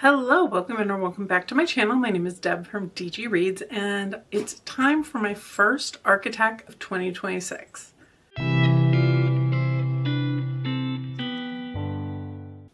Hello, welcome and or welcome back to my channel. My name is Deb from DG Reads, and it's time for my first ARC attack of 2026.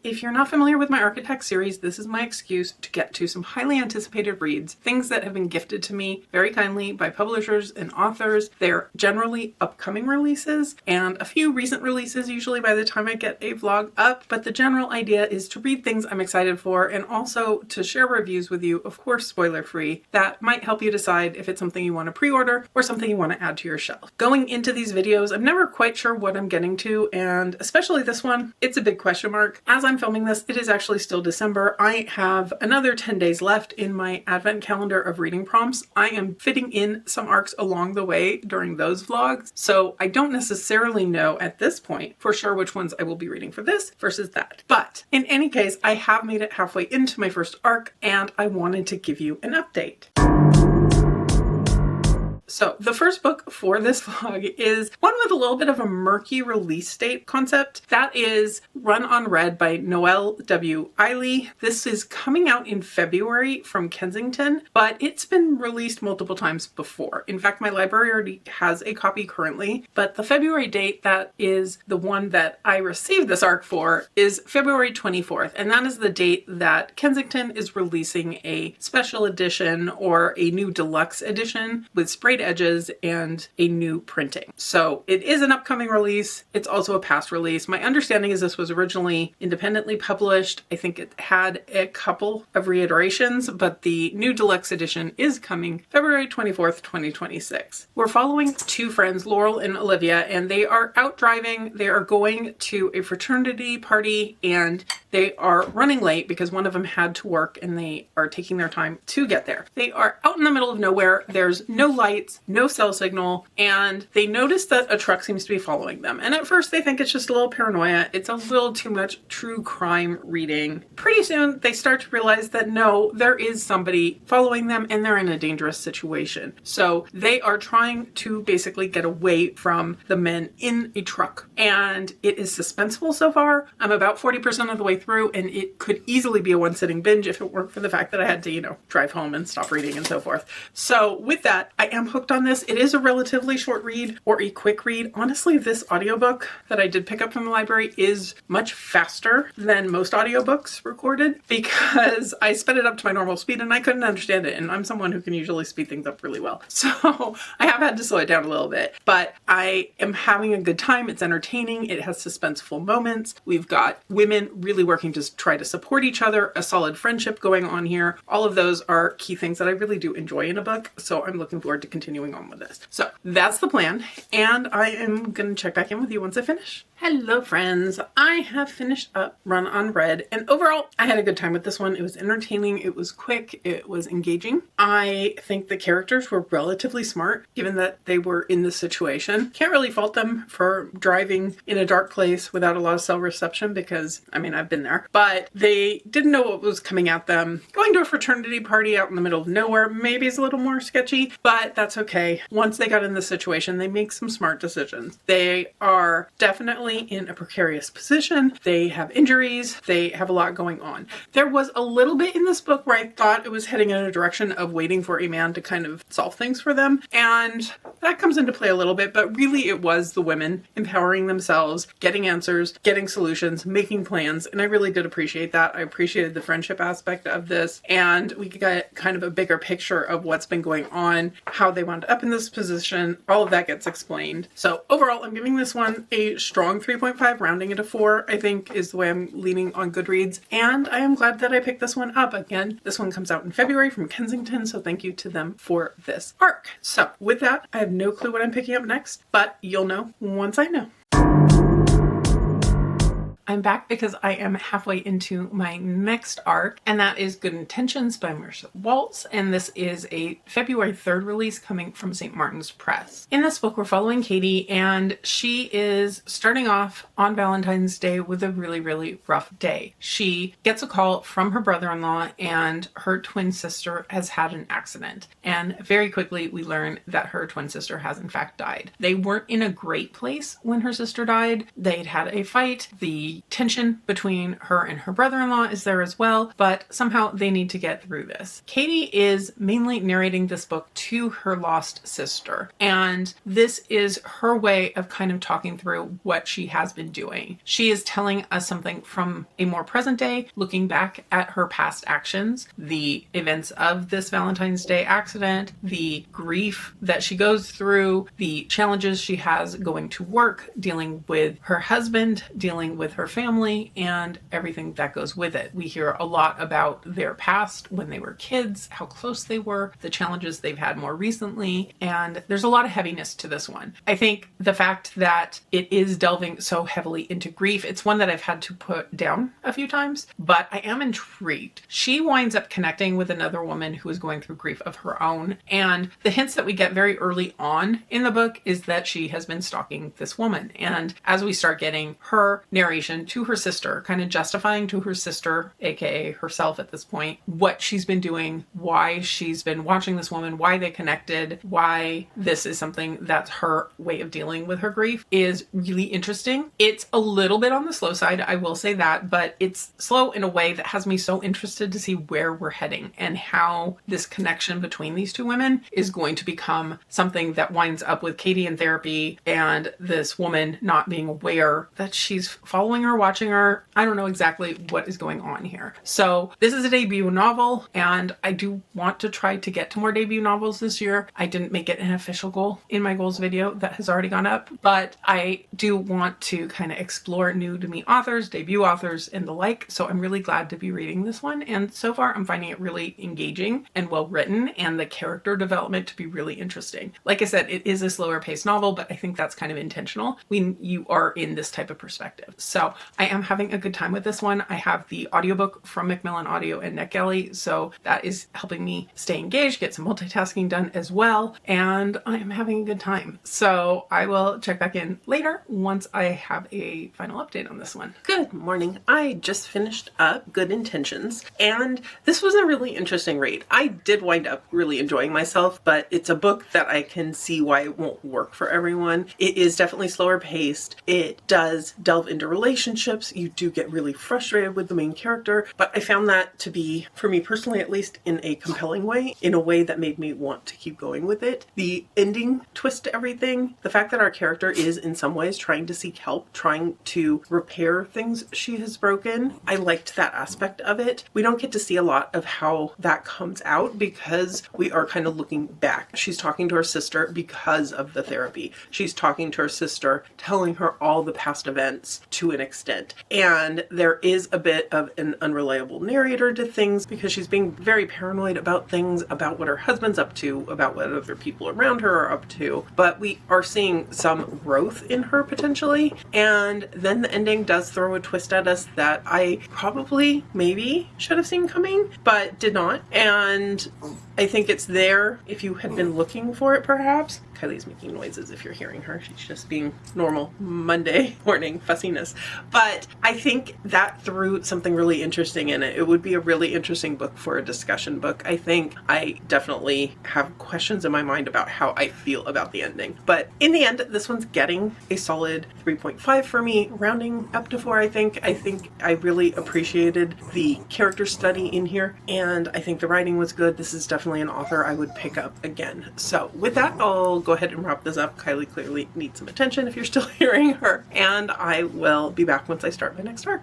If you're not familiar with my ARC attack series, this is my excuse to get to some highly anticipated reads, things that have been gifted to me very kindly by publishers and authors. They're generally upcoming releases and a few recent releases usually by the time I get a vlog up, but the general idea is to read things I'm excited for and also to share reviews with you, of course spoiler free, that might help you decide if it's something you want to pre-order or something you want to add to your shelf. Going into these videos, I'm never quite sure what I'm getting to, and especially this one, it's a big question mark. As I'm filming this, it is actually still December. I have another 10 days left in my advent calendar of reading prompts. I am fitting in some arcs along the way during those vlogs, so I don't necessarily know at this point for sure which ones I will be reading for this versus that. But in any case, I have made it halfway into my first arc and I wanted to give you an update. So the first book for this vlog is one with a little bit of a murky release date concept. That is Run on Red by Noelle W. Ihli. This is coming out in February from Kengsington, but it's been released multiple times before. In fact, my library already has a copy currently, but the February date that is the one that I received this arc for is February 24th, and that is the date that Kengsington is releasing a special edition or a new deluxe edition with sprayed edges and a new printing. So it is an upcoming release. It's also a past release. My understanding is this was originally independently published. I think it had a couple of reiterations, but the new deluxe edition is coming February 24th, 2026. We're following two friends, Laurel and Olivia, and they are out driving. They are going to a fraternity party and they are running late because one of them had to work and they are taking their time to get there. They are out in the middle of nowhere. There's no lights, no cell signal, and they notice that a truck seems to be following them. And at first they think it's just a little paranoia. It's a little too much true crime reading. Pretty soon they start to realize that no, there is somebody following them and they're in a dangerous situation. So they are trying to basically get away from the men in a truck. And it is suspenseful so far. I'm about 40% of the way through, and it could easily be a one-sitting binge if it weren't for the fact that I had to, drive home and stop reading and so forth. So with that, I am hooked on this. It is a relatively short read or a quick read. Honestly, this audiobook that I did pick up from the library is much faster than most audiobooks recorded because I sped it up to my normal speed and I couldn't understand it. And I'm someone who can usually speed things up really well. So I have had to slow it down a little bit, but I am having a good time. It's entertaining. It has suspenseful moments. We've got women really working to try to support each other, a solid friendship going on here. All of those are key things that I really do enjoy in a book. So I'm looking forward to continuing on with this. So that's the plan. And I am going to check back in with you once I finish. Hello friends, I have finished up Run on Red, and overall I had a good time with this one. It was entertaining, it was quick, it was engaging. I think the characters were relatively smart given that they were in this situation. Can't really fault them for driving in a dark place without a lot of cell reception because, I've been there, but they didn't know what was coming at them. Going to a fraternity party out in the middle of nowhere maybe is a little more sketchy, but that's okay. Once they got in this situation, they make some smart decisions. They are definitely in a precarious position. They have injuries. They have a lot going on. There was a little bit in this book where I thought it was heading in a direction of waiting for a man to kind of solve things for them. And that comes into play a little bit, but really it was the women empowering themselves, getting answers, getting solutions, making plans. And I really did appreciate that. I appreciated the friendship aspect of this. And we got kind of a bigger picture of what's been going on, how they wound up in this position. All of that gets explained. So overall, I'm giving this one a strong 3.5, rounding it to 4, I think is the way I'm leaning on Goodreads. And I am glad that I picked this one up. Again, this one comes out in February from Kengsington, so thank you to them for this arc. So with that, I have no clue what I'm picking up next, but you'll know once I know. I'm back because I am halfway into my next arc, and that is Good Intentions by Marisa Walz, and this is a February 3rd release coming from St. Martin's Press. In this book, we're following Katie, and she is starting off on Valentine's Day with a really, really rough day. She gets a call from her brother-in-law, and her twin sister has had an accident, and very quickly we learn that her twin sister has in fact died. They weren't in a great place when her sister died. They'd had a fight. The The tension between her and her brother-in-law is there as well, but somehow they need to get through this. Katie is mainly narrating this book to her lost sister, and this is her way of kind of talking through what she has been doing. She is telling us something from a more present day, looking back at her past actions, the events of this Valentine's Day accident, the grief that she goes through, the challenges she has going to work, dealing with her husband, dealing with her family, and everything that goes with it. We hear a lot about their past when they were kids, how close they were, the challenges they've had more recently, and there's a lot of heaviness to this one. I think the fact that it is delving so heavily into grief, it's one that I've had to put down a few times, but I am intrigued. She winds up connecting with another woman who is going through grief of her own, and the hints that we get very early on in the book is that she has been stalking this woman. And as we start getting her narration to her sister, kind of justifying to her sister, aka herself at this point, what she's been doing, why she's been watching this woman, why they connected, why this is something that's her way of dealing with her grief, is really interesting. It's a little bit on the slow side, I will say that, but it's slow in a way that has me so interested to see where we're heading and how this connection between these two women is going to become something that winds up with Katie in therapy and this woman not being aware that she's following her, watching her. I don't know exactly what is going on here. So this is a debut novel, and I do want to try to get to more debut novels this year. I didn't make it an official goal in my goals video that has already gone up, but I do want to kind of explore new to me authors, debut authors, and the like. So I'm really glad to be reading this one. And so far I'm finding it really engaging and well written, and the character development to be really interesting. Like I said, it is a slower paced novel, but I think that's kind of intentional when you are in this type of perspective. So I am having a good time with this one. I have the audiobook from Macmillan Audio and NetGalley, so that is helping me stay engaged, get some multitasking done as well, and I am having a good time. So I will check back in later once I have a final update on this one. Good morning. I just finished up Good Intentions, and this was a really interesting read. I did wind up really enjoying myself, but it's a book that I can see why it won't work for everyone. It is definitely slower paced. It does delve into relationships. You do get really frustrated with the main character, but I found that to be, for me personally at least, in a compelling way, in a way that made me want to keep going with it. The ending twist to everything, the fact that our character is in some ways trying to seek help, trying to repair things she has broken. I liked that aspect of it. We don't get to see a lot of how that comes out because we are kind of looking back. She's talking to her sister because of the therapy. She's talking to her sister, telling her all the past events to an extent. And there is a bit of an unreliable narrator to things because she's being very paranoid about things, about what her husband's up to, about what other people around her are up to. But we are seeing some growth in her potentially. And then the ending does throw a twist at us that I probably maybe should have seen coming, but did not. And I think it's there if you had been looking for it, perhaps. Kylie's making noises if you're hearing her. She's just being normal Monday morning fussiness. But I think that threw something really interesting in it. It would be a really interesting book for a discussion book. I think I definitely have questions in my mind about how I feel about the ending. But in the end, this one's getting a solid 3.5 for me, rounding up to 4, I think. I think I really appreciated the character study in here, and I think the writing was good. This is definitely an author I would pick up again. So with that, I'll go ahead and wrap this up. Kylie clearly needs some attention if you're still hearing her, and I will be back once I start my next arc.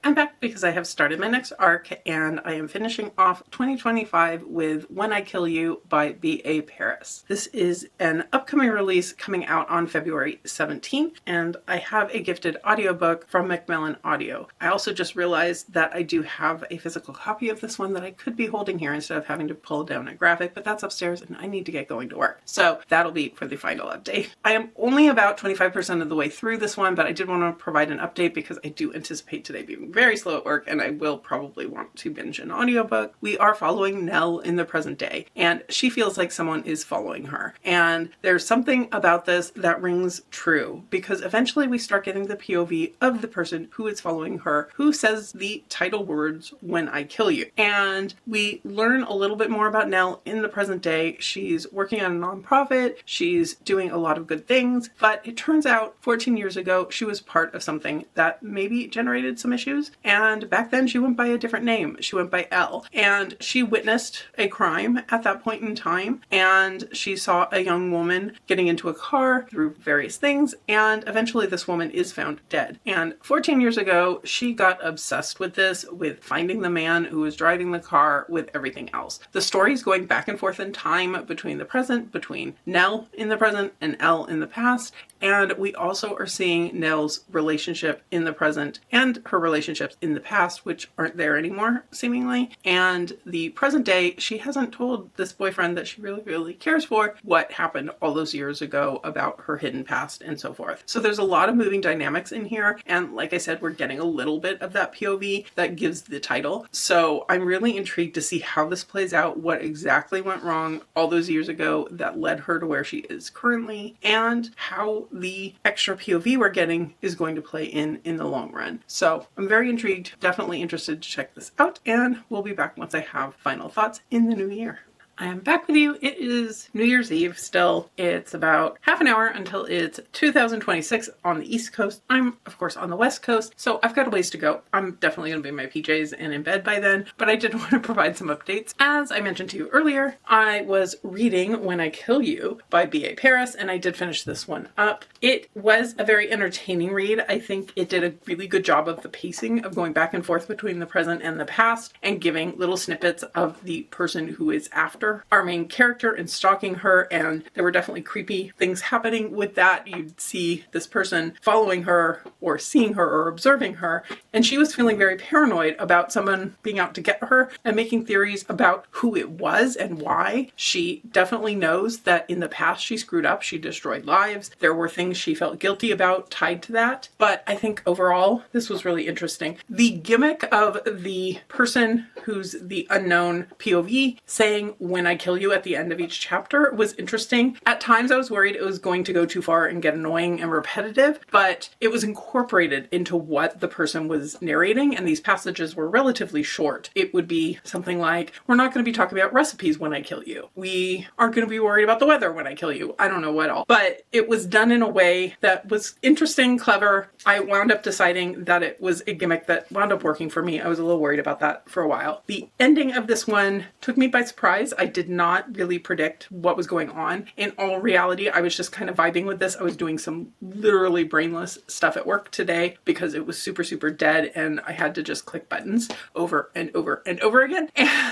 I'm back because I have started my next arc, and I am finishing off 2025 with When I Kill You by B.A. Paris. This is an upcoming release coming out on February 17th, and I have a gifted audiobook from Macmillan Audio. I also just realized that I do have a physical copy of this one that I could be holding here instead of having to pull down a graphic, but that's upstairs and I need to get going to work. So that'll be for the final update. I am only about 25% of the way through this one, but I did want to provide an update because I do anticipate today being very slow at work and I will probably want to binge an audiobook. We are following Nell in the present day, and she feels like someone is following her. And there's something about this that rings true, because eventually we start getting the POV of the person who is following her, who says the title words, "When I Kill You." And we learn a little bit more about Nell in the present day. She's working on a nonprofit, she's doing a lot of good things, but it turns out 14 years ago she was part of something that maybe generated some issues, and back then she went by a different name. She went by Elle, and she witnessed a crime at that point in time, and she saw a young woman getting into a car through various things, and eventually this woman is found dead. And 14 years ago she got obsessed with this, with finding the man who was driving the car, with everything else. The story's going back and forth in time between the present, between Nell in the present and Elle in the past, and we also are seeing Nell's relationship in the present and her relationships in the past, which aren't there anymore, seemingly. And the present day, she hasn't told this boyfriend that she really cares for what happened all those years ago about her hidden past and so forth. So there's a lot of moving dynamics in here, and like I said, we're getting a little bit of that POV that gives the title. So I'm really intrigued to see how this plays out, what exactly went wrong all those years ago that led her to where she is currently, and how the extra POV we're getting is going to play in the long run. So I'm very intrigued, definitely interested to check this out, and we'll be back once I have final thoughts in the new year. I am back with you. It is New Year's Eve still. It's about half an hour until it's 2026 on the East Coast. I'm, of course, on the West Coast, so I've got a ways to go. I'm definitely going to be in my PJs and in bed by then, but I did want to provide some updates. As I mentioned to you earlier, I was reading When I Kill You by B.A. Paris, and I did finish this one up. It was a very entertaining read. I think it did a really good job of the pacing of going back and forth between the present and the past and giving little snippets of the person who is after our main character and stalking her, and there were definitely creepy things happening with that. You'd see this person following her or seeing her or observing her, and she was feeling very paranoid about someone being out to get her and making theories about who it was and why. She definitely knows that in the past she screwed up, she destroyed lives. There were things she felt guilty about tied to that, but I think overall this was really interesting. The gimmick of the person who's the unknown POV saying "When I Kill You" at the end of each chapter was interesting. At times I was worried it was going to go too far and get annoying and repetitive, but it was incorporated into what the person was narrating, and these passages were relatively short. It would be something like, "We're not going to be talking about recipes when I kill you. We aren't going to be worried about the weather when I kill you." I don't know what all. But it was done in a way that was interesting, clever. I wound up deciding that it was a gimmick that wound up working for me. I was a little worried about that for a while. The ending of this one took me by surprise. I did not really predict what was going on. In all reality, I was just kind of vibing with this. I was doing some literally brainless stuff at work today because it was super dead and I had to just click buttons over and over and over again.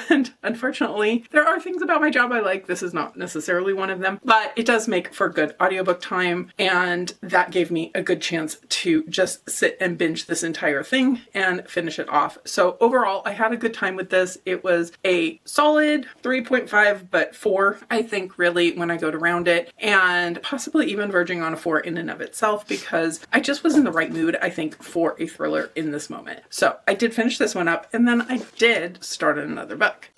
And unfortunately, there are things about my job I like. This is not necessarily one of them, but it does make for good audiobook time, and that gave me a good chance to just sit and binge this entire thing and finish it off. So overall, I had a good time with this. It was a solid 3.5, but 4, I think, really, when I go to round it, and possibly even verging on a 4 in and of itself, because I just was in the right mood, I think, for a thriller in this moment. So I did finish this one up, and then I did start another book.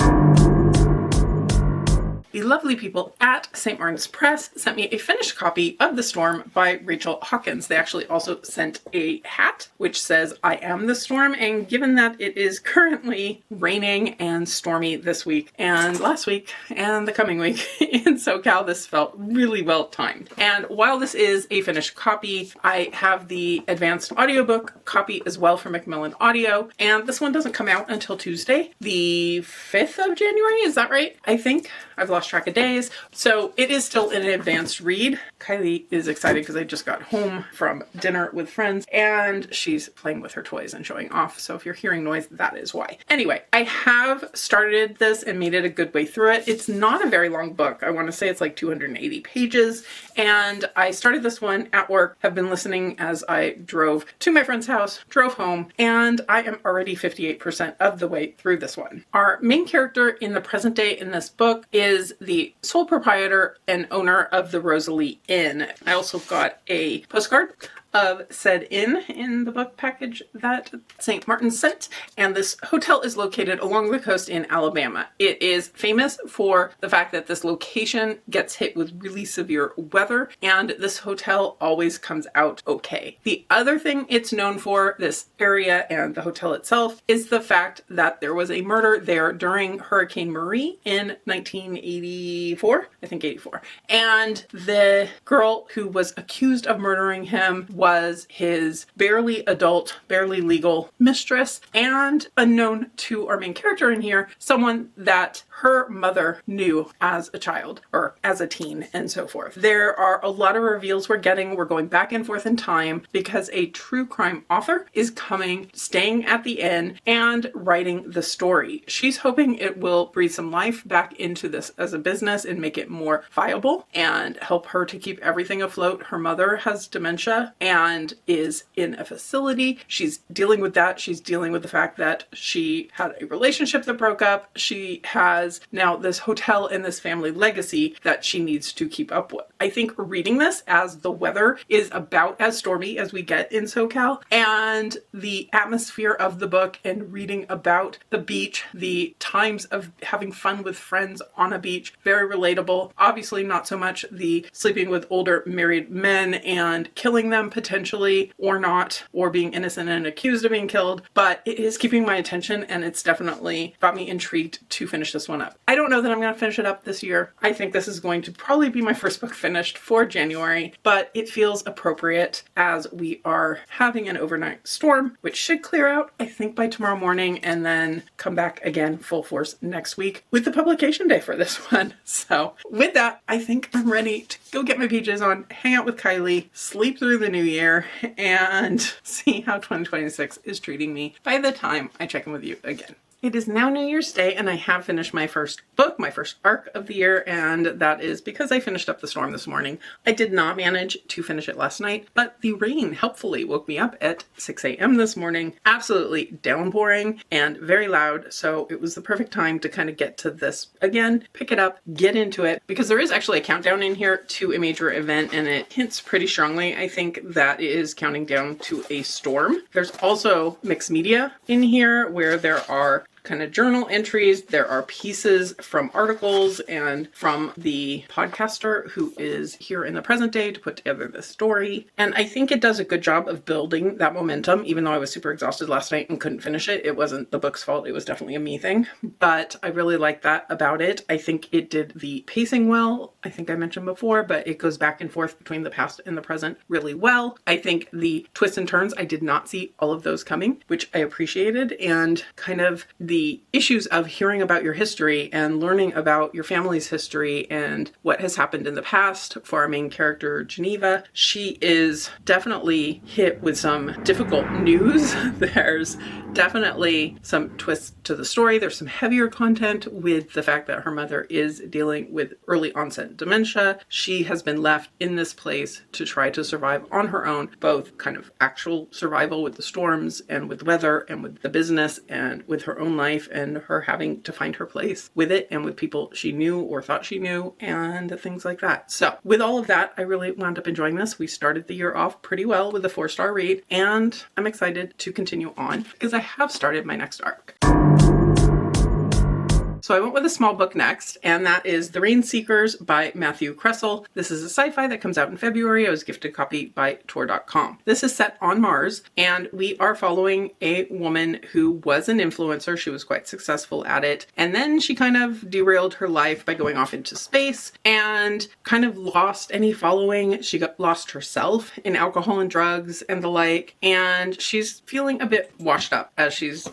The lovely people at St. Martin's Press sent me a finished copy of The Storm by Rachel Hawkins. They actually also sent a hat which says "I am the storm," and given that it is currently raining and stormy this week and last week and the coming week in SoCal, this felt really well timed. And while this is a finished copy, I have the advanced audiobook copy as well from Macmillan Audio, and this one doesn't come out until Tuesday, the 5th of January, is that right? I think. I've lost track of days. So it is still an advanced read. Kylie is excited because I just got home from dinner with friends and she's playing with her toys and showing off. So if you're hearing noise, that is why. Anyway, I have started this and made it a good way through it. It's not a very long book. I want to say it's like 280 pages. And I started this one at work, have been listening as I drove to my friend's house, drove home, and I am already 58% of the way through this one. Our main character in the present day in this book is the sole proprietor and owner of the Rosalie Inn. I also got a postcard of said inn in the book package that St. Martin sent, and this hotel is located along the coast in Alabama. It is famous for the fact that this location gets hit with really severe weather, and this hotel always comes out okay. The other thing it's known for, this area and the hotel itself, is the fact that there was a murder there during Hurricane Marie in 1984, I think 84. And the girl who was accused of murdering him was his barely adult, barely legal mistress, and unknown to our main character in here, someone that her mother knew as a child or as a teen and so forth. There are a lot of reveals we're getting. We're going back and forth in time because a true crime author is coming, staying at the inn, and writing the story. She's hoping it will breathe some life back into this as a business and make it more viable and help her to keep everything afloat. Her mother has dementia and is in a facility. She's dealing with that. She's dealing with the fact that she had a relationship that broke up. She has now this hotel and this family legacy that she needs to keep up with. I think reading this as the weather is about as stormy as we get in SoCal, and the atmosphere of the book and reading about the beach, the times of having fun with friends on a beach, very relatable. Obviously not so much the sleeping with older married men and killing them potentially or not, or being innocent and accused of being killed, but it is keeping my attention, and it's definitely got me intrigued to finish this one up. I don't know that I'm going to finish it up this year. I think this is going to probably be my first book finished for January, but it feels appropriate as we are having an overnight storm, which should clear out, I think, by tomorrow morning, and then come back again full force next week with the publication day for this one. So with that, I think I'm ready to go get my PJs on, hang out with Kylie, sleep through the new year, and see how 2026 is treating me by the time I check in with you again. It is now New Year's Day, and I have finished my first book, my first arc of the year, and that is because I finished up The Storm this morning. I did not manage to finish it last night, but the rain helpfully woke me up at 6 a.m. this morning. Absolutely downpouring and very loud, so it was the perfect time to kind of get to this again, pick it up, get into it, because there is actually a countdown in here to a major event, and it hints pretty strongly, I think, that it is counting down to a storm. There's also mixed media in here where there are kind of journal entries. There are pieces from articles and from the podcaster who is here in the present day to put together this story. And I think it does a good job of building that momentum, even though I was super exhausted last night and couldn't finish it. It wasn't the book's fault. It was definitely a me thing, but I really like that about it. I think it did the pacing well. I think I mentioned before, but it goes back and forth between the past and the present really well. I think the twists and turns, I did not see all of those coming, which I appreciated, and kind of the issues of hearing about your history and learning about your family's history and what has happened in the past for our main character, Geneva. She is definitely hit with some difficult news. There's definitely some twists to the story. There's some heavier content with the fact that her mother is dealing with early onset dementia. She has been left in this place to try to survive on her own, both kind of actual survival with the storms and with weather and with the business and with her own life, and her having to find her place with it and with people she knew or thought she knew and things like that. So with all of that, I really wound up enjoying this. We started the year off pretty well with a 4-star read, and I'm excited to continue on because I have started my next arc. So I went with a small book next, and that is The Rainseekers by Matthew Kressel. This is a sci-fi that comes out in February. I was gifted a copy by TorDotCom. This is set on Mars, and we are following a woman who was an influencer. She was quite successful at it, and then she kind of derailed her life by going off into space and kind of lost any following. She got lost herself in alcohol and drugs and the like, and she's feeling a bit washed up as she's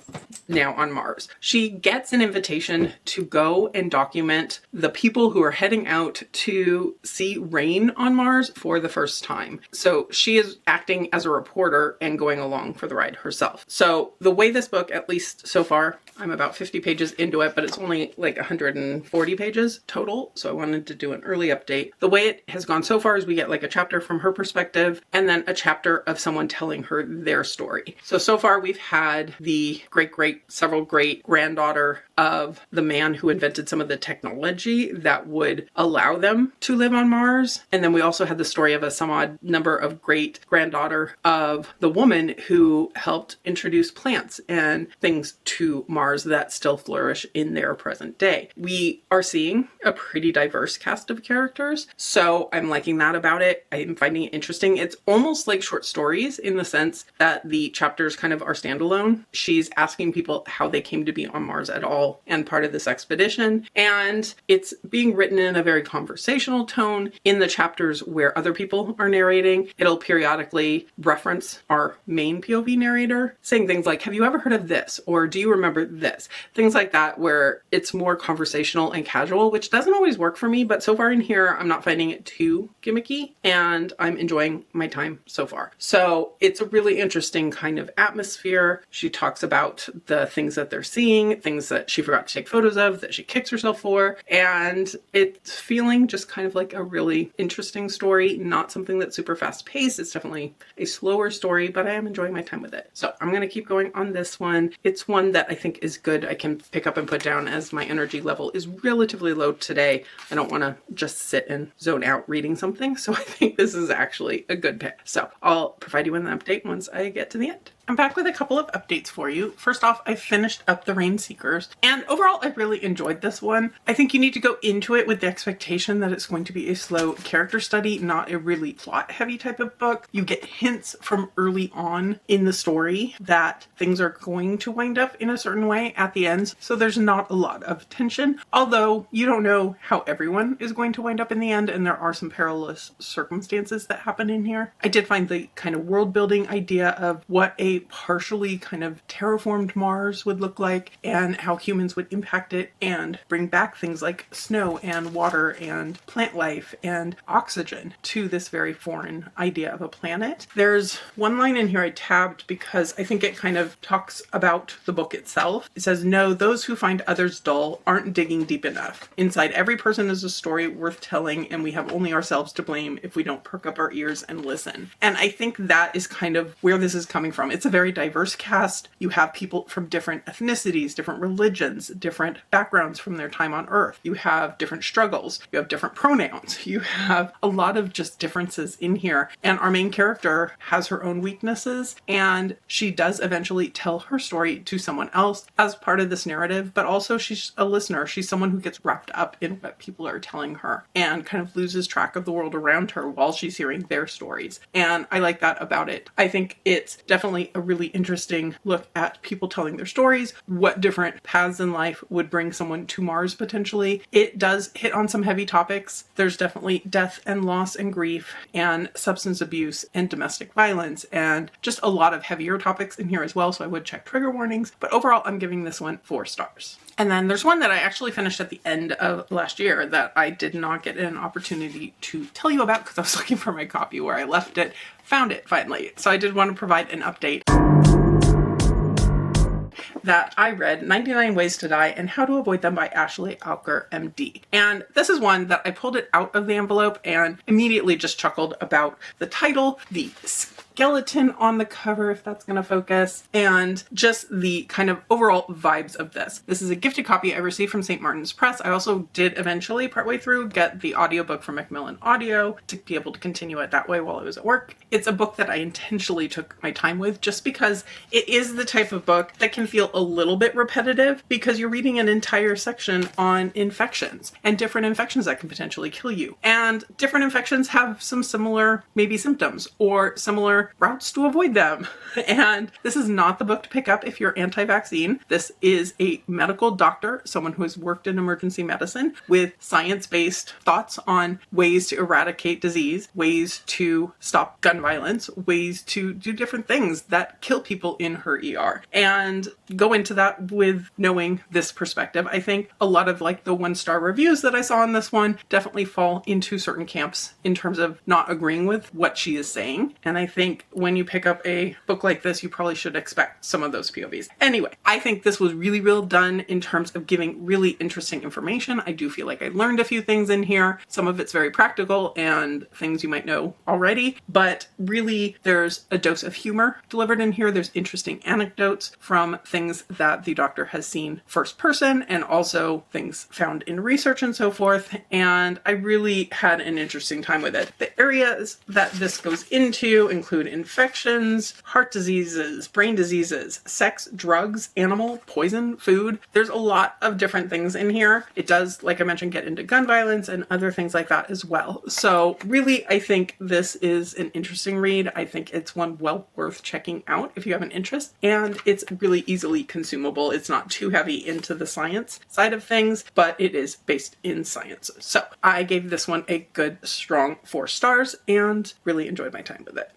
now on Mars. She gets an invitation to go and document the people who are heading out to see rain on Mars for the first time. So she is acting as a reporter and going along for the ride herself. So the way this book, at least so far, I'm about 50 pages into it, but it's only like 140 pages total. So I wanted to do an early update. The way it has gone so far is we get like a chapter from her perspective and then a chapter of someone telling her their story. So far we've had the several great granddaughter of the man who invented some of the technology that would allow them to live on Mars. And then we also had the story of a some odd number of great granddaughter of the woman who helped introduce plants and things to Mars that still flourish in their present day. We are seeing a pretty diverse cast of characters, so I'm liking that about it. I'm finding it interesting. It's almost like short stories in the sense that the chapters kind of are standalone. She's asking people how they came to be on Mars at all and part of this expedition, and it's being written in a very conversational tone. In the chapters where other people are narrating, it'll periodically reference our main POV narrator, saying things like, have you ever heard of this? Or do you remember this? Things like that, where it's more conversational and casual, which doesn't always work for me, but so far in here, I'm not finding it too gimmicky, and I'm enjoying my time so far. So it's a really interesting kind of atmosphere. She talks about the things that they're seeing, things that she forgot to take photos of, that she kicks herself for, and it's feeling just kind of like a really interesting story, not something that's super fast paced. It's definitely a slower story, but I am enjoying my time with it. So I'm going to keep going on this one. It's one that I think is good. I can pick up and put down as my energy level is relatively low today. I don't want to just sit and zone out reading something. So I think this is actually a good pick. So I'll provide you with an update once I get to the end. I'm back with a couple of updates for you. First off, I finished up the Rainseekers, and overall I really enjoyed this one. I think you need to go into it with the expectation that it's going to be a slow character study, not a really plot heavy type of book. You get hints from early on in the story that things are going to wind up in a certain way at the end, so there's not a lot of tension, although you don't know how everyone is going to wind up in the end, and there are some perilous circumstances that happen in here. I did find the kind of world building idea of what a partially kind of terraformed Mars would look like and how humans would impact it and bring back things like snow and water and plant life and oxygen to this very foreign idea of a planet. There's one line in here I tabbed because I think it kind of talks about the book itself. It says, "No, those who find others dull aren't digging deep enough. Inside every person is a story worth telling, and we have only ourselves to blame if we don't perk up our ears and listen." And I think that is kind of where this is coming from. It's a very diverse cast. You have people from different ethnicities, different religions, different backgrounds from their time on Earth. You have different struggles. You have different pronouns. You have a lot of just differences in here. And our main character has her own weaknesses, and she does eventually tell her story to someone else as part of this narrative, but also she's a listener. She's someone who gets wrapped up in what people are telling her and kind of loses track of the world around her while she's hearing their stories. And I like that about it. I think it's definitely a really interesting look at people telling their stories, what different paths in life would bring someone to Mars potentially. It does hit on some heavy topics. There's definitely death and loss and grief and substance abuse and domestic violence and just a lot of heavier topics in here as well, so I would check trigger warnings. But overall, I'm giving this one 4 stars. And then there's one that I actually finished at the end of last year that I did not get an opportunity to tell you about because I was looking for my copy where I left it, found it finally. So I did want to provide an update that I read, 99 Ways to Die and How to Avoid Them by Ashley Alker, MD. And this is one that I pulled it out of the envelope and immediately just chuckled about the title, the skeleton on the cover, if that's going to focus, and just the kind of overall vibes of this. This is a gifted copy I received from St. Martin's Press. I also did eventually, partway through, get the audiobook from Macmillan Audio to be able to continue it that way while I was at work. It's a book that I intentionally took my time with just because it is the type of book that can feel a little bit repetitive because you're reading an entire section on infections and different infections that can potentially kill you. And different infections have some similar maybe symptoms or similar routes to avoid them. And this is not the book to pick up if you're anti-vaccine. This is a medical doctor, someone who has worked in emergency medicine with science-based thoughts on ways to eradicate disease, ways to stop gun violence, ways to do different things that kill people in her ER. And go into that with knowing this perspective. I think a lot of like the 1-star reviews that I saw on this one definitely fall into certain camps in terms of not agreeing with what she is saying. And I think think when you pick up a book like this, you probably should expect some of those POVs. Anyway, I think this was really well done in terms of giving really interesting information. I do feel like I learned a few things in here. Some of it's very practical and things you might know already, but really there's a dose of humor delivered in here. There's interesting anecdotes from things that the doctor has seen first person and also things found in research and so forth. And I really had an interesting time with it. The areas that this goes into include infections, heart diseases, brain diseases, sex, drugs, animal, poison, food. There's a lot of different things in here. It does, like I mentioned, get into gun violence and other things like that as well. So really, I think this is an interesting read. I think it's one well worth checking out if you have an interest, and it's really easily consumable. It's not too heavy into the science side of things, but it is based in science. So I gave this one a good, strong 4 stars and really enjoyed my time with it.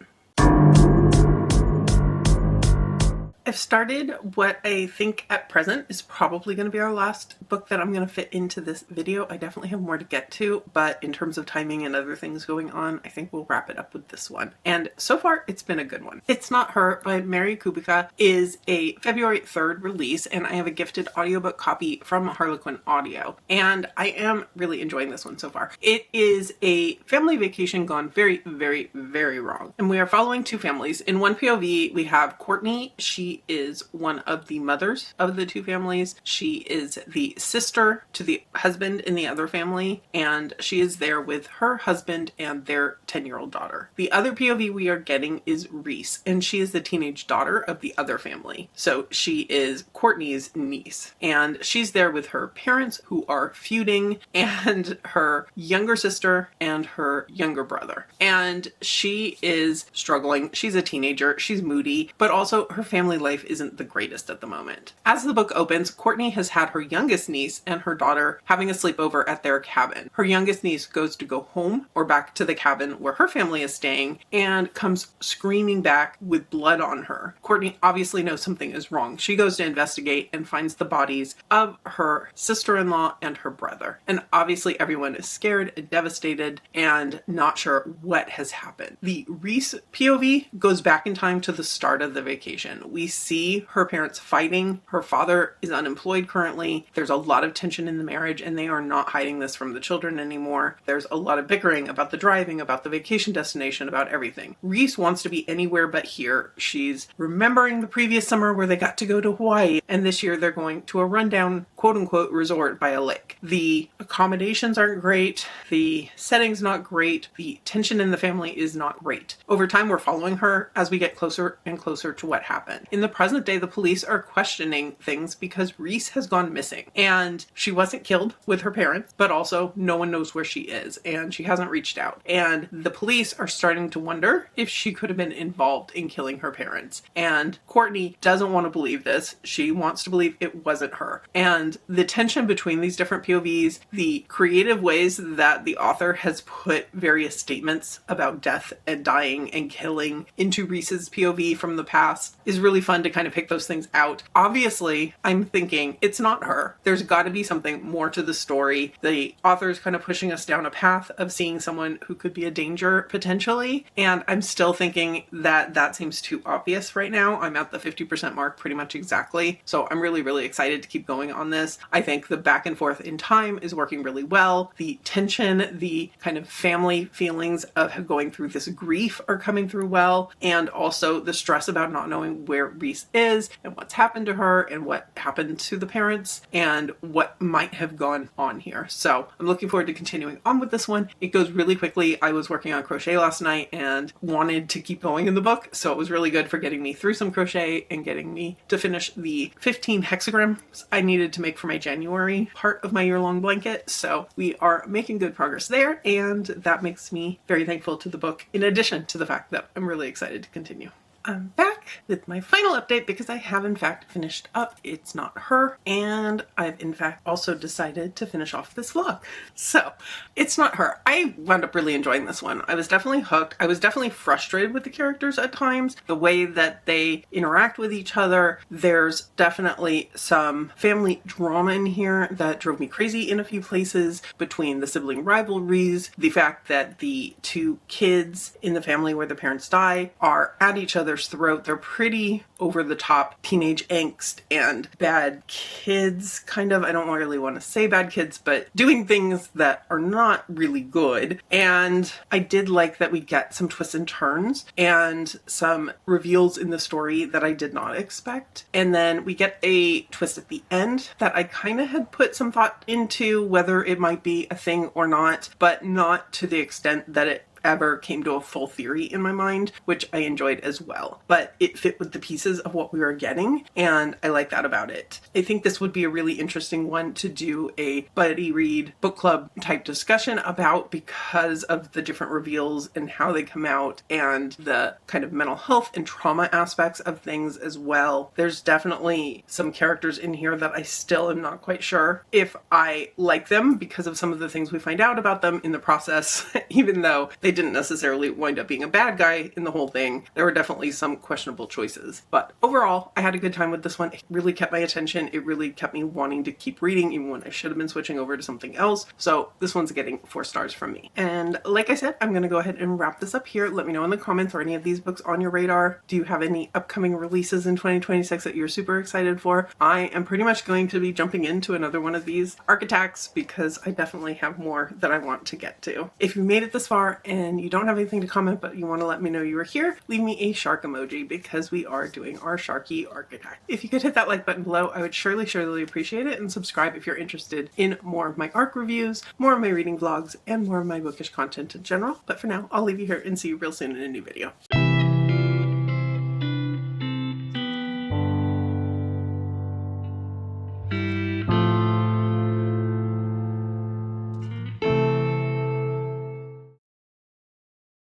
I've started what I think at present is probably going to be our last book that I'm going to fit into this video. I definitely have more to get to, but in terms of timing and other things going on, I think we'll wrap it up with this one. And so far, it's been a good one. It's Not Her by Mary Kubica is a February 3rd release, and I have a gifted audiobook copy from Harlequin Audio. And I am really enjoying this one so far. It is a family vacation gone very, very, very wrong. And we are following 2 families. In one POV, we have Courtney. She is one of the mothers of the 2 families. She is the sister to the husband in the other family, and she is there with her husband and their 10-year-old daughter. The other POV we are getting is Reese, and she is the teenage daughter of the other family. So she is Courtney's niece, and she's there with her parents who are feuding, and her younger sister and her younger brother. And she is struggling. She's a teenager. She's moody, but also her family life isn't the greatest at the moment. As the book opens, Courtney has had her youngest niece and her daughter having a sleepover at their cabin. Her youngest niece goes to go home or back to the cabin where her family is staying and comes screaming back with blood on her. Courtney obviously knows something is wrong. She goes to investigate and finds the bodies of her sister-in-law and her brother. And obviously everyone is scared and devastated and not sure what has happened. The Reese POV goes back in time to the start of the vacation. We see her parents fighting. Her father is unemployed currently. There's a lot of tension in the marriage, and they are not hiding this from the children anymore. There's a lot of bickering about the driving, about the vacation destination, about everything. Reese wants to be anywhere but here. She's remembering the previous summer where they got to go to Hawaii, and this year they're going to a rundown quote-unquote resort by a lake. The accommodations aren't great. The setting's not great. The tension in the family is not great. Over time, we're following her as we get closer and closer to what happened. In the present day, the police are questioning things because Reese has gone missing, and she wasn't killed with her parents, but also no one knows where she is, and she hasn't reached out. And the police are starting to wonder if she could have been involved in killing her parents. And Courtney doesn't want to believe this. She wants to believe it wasn't her. And the tension between these different POVs, the creative ways that the author has put various statements about death and dying and killing into Reese's POV from the past is really fun to kind of pick those things out. Obviously, I'm thinking it's not her. There's got to be something more to the story. The author is kind of pushing us down a path of seeing someone who could be a danger potentially, and I'm still thinking that that seems too obvious right now. I'm at the 50% mark pretty much exactly, so I'm really, really excited to keep going on this. I think the back and forth in time is working really well. The tension, the kind of family feelings of going through this grief are coming through well, and also the stress about not knowing where Reese is and what's happened to her and what happened to the parents and what might have gone on here. So I'm looking forward to continuing on with this one. It goes really quickly. I was working on crochet last night and wanted to keep going in the book, so it was really good for getting me through some crochet and getting me to finish the 15 hexagrams I needed to make for my January part of my year-long blanket. So we are making good progress there, and that makes me very thankful to the book, in addition to the fact that I'm really excited to continue. I'm back with my final update because I have in fact finished up It's Not Her, and I've in fact also decided to finish off this vlog. So, It's Not Her. I wound up really enjoying this one. I was definitely hooked. I was definitely frustrated with the characters at times, the way that they interact with each other. There's definitely some family drama in here that drove me crazy in a few places, between the sibling rivalries, the fact that the two kids in the family where the parents die are at each other's throat. They're pretty over the top teenage angst and bad kids, kind of. I don't really want to say bad kids, but doing things that are not really good. And I did like that we get some twists and turns and some reveals in the story that I did not expect. And then we get a twist at the end that I kind of had put some thought into whether it might be a thing or not, but not to the extent that it ever came to a full theory in my mind, which I enjoyed as well. But it fit with the pieces of what we were getting, and I like that about it. I think this would be a really interesting one to do a buddy read book club type discussion about, because of the different reveals and how they come out and the kind of mental health and trauma aspects of things as well. There's definitely some characters in here that I still am not quite sure if I like them because of some of the things we find out about them in the process, even though they didn't necessarily wind up being a bad guy in the whole thing. There were definitely some questionable choices. But overall, I had a good time with this one. It really kept my attention. It really kept me wanting to keep reading, even when I should have been switching over to something else. So this one's getting 4 stars from me. And like I said, I'm going to go ahead and wrap this up here. Let me know in the comments, are any of these books on your radar? Do you have any upcoming releases in 2026 that you're super excited for? I am pretty much going to be jumping into another one of these architects because I definitely have more that I want to get to. If you made it this far and you don't have anything to comment but you want to let me know you were here, leave me a shark emoji because we are doing our Sharky architect. If you could hit that like button below, I would surely appreciate it, and subscribe if you're interested in more of my ARC reviews, more of my reading vlogs, and more of my bookish content in general. But for now, I'll leave you here and see you real soon in a new video.